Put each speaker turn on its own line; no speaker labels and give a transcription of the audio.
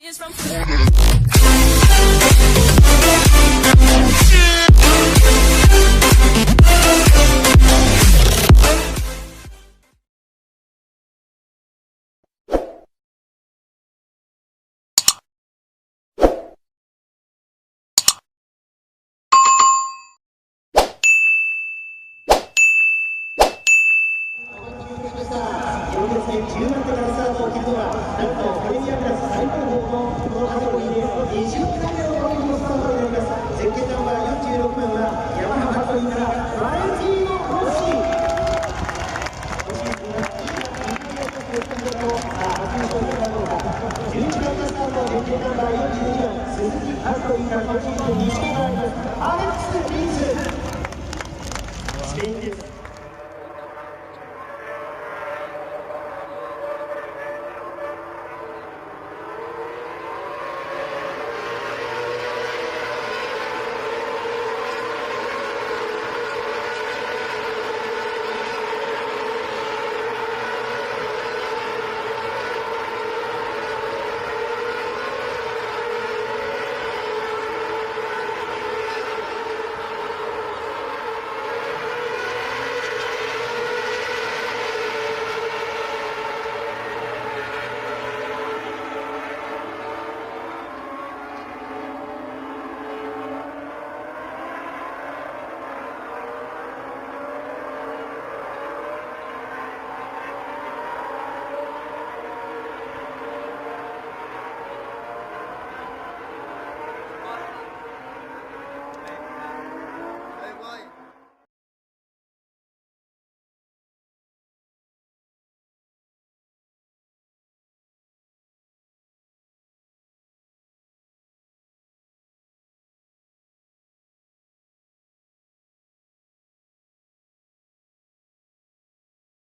Is from
10番手からスタートを切るのはなんとプレミアクラス最高峰のこのカテゴリーで20回目のオリンピックスタートになります。ゼッケンナンバー46番は山原コインからバレンティーノ・ロッシー。11番目スタートゼッケンナンバー42番鈴木明子インから今シーズン2勝がありますアレックス・リンススペインです。